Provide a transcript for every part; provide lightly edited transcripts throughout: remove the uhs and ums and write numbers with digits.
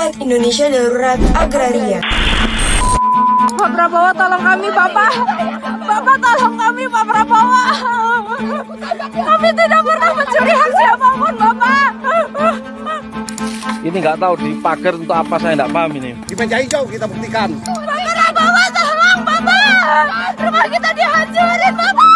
Saat Indonesia darurat agraria. Pak Prabowo, tolong kami, Bapak. Bapak, tolong kami, Pak Prabowo. Kami tidak pernah mencuri hak siapapun, Bapak. Ini nggak tahu dipagar untuk apa, saya nggak paham ini. Di meja hijau kita buktikan. Pak Prabowo, tolong, Bapak. Rumah kita dihancurin, Bapak.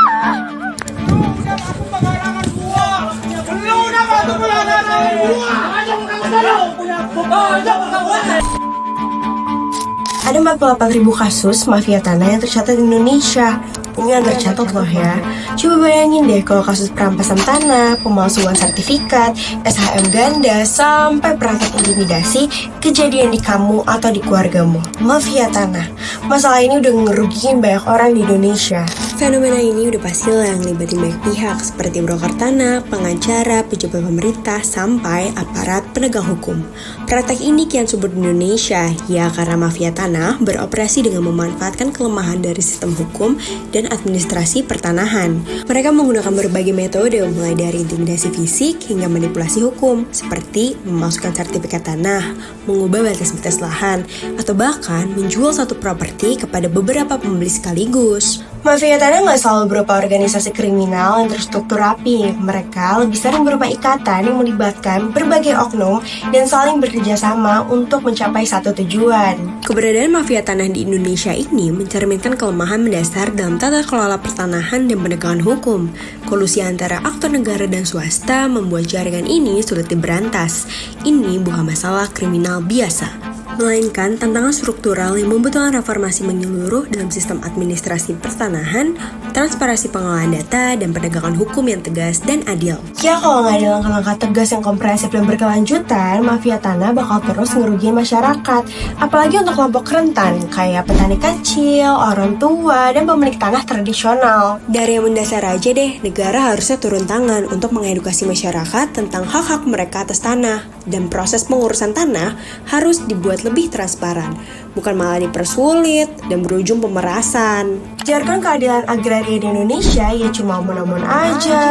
Ada 48.000 kasus mafia tanah yang tercatat di Indonesia. Ini yang tercatat loh ya. Coba bayangin deh kalau kasus perampasan tanah, pemalsuan sertifikat, SHM ganda, sampai praktek intimidasi kejadian di kamu atau di keluargamu. Mafia tanah. Masalah ini udah ngerugiin banyak orang di Indonesia. Fenomena ini udah pasti lah yang ngelibatin banyak pihak seperti broker tanah, pengacara, pejabat pemerintah, sampai aparat penegak hukum. Praktek ini kian subur di Indonesia, ya karena mafia tanah beroperasi dengan memanfaatkan kelemahan dari sistem hukum dan administrasi pertanahan. Mereka menggunakan berbagai metode mulai dari intimidasi fisik hingga manipulasi hukum, seperti memasukkan sertifikat tanah, mengubah batas-batas lahan, atau bahkan menjual satu properti kepada beberapa pembeli sekaligus. Mafia tanah nggak selalu berupa organisasi kriminal yang terstruktur rapi. Mereka lebih sering berupa ikatan yang melibatkan berbagai oknum dan saling bekerja sama untuk mencapai satu tujuan. Keberadaan mafia tanah di Indonesia ini mencerminkan kelemahan mendasar dalam tata kelola pertanahan dan penegakan hukum. Kolusi antara aktor negara dan swasta membuat jaringan ini sulit diberantas. Ini bukan masalah kriminal biasa, melainkan tantangan struktural yang membutuhkan reformasi menyeluruh dalam sistem administrasi pertanahan, transparansi pengelolaan data, dan penegakan hukum yang tegas dan adil. Ya kalau nggak ada langkah-langkah tegas yang komprehensif dan berkelanjutan, mafia tanah bakal terus ngerugiin masyarakat. Apalagi untuk kelompok rentan, kayak petani kecil, orang tua, dan pemilik tanah tradisional. Dari yang mendasar aja deh, negara harusnya turun tangan untuk mengedukasi masyarakat tentang hak-hak mereka atas tanah. Dan proses pengurusan tanah harus dibuat lebih transparan, bukan malah dipersulit dan berujung pemerasan. Jargon keadilan agraria di Indonesia ya cuma omong-omong aja.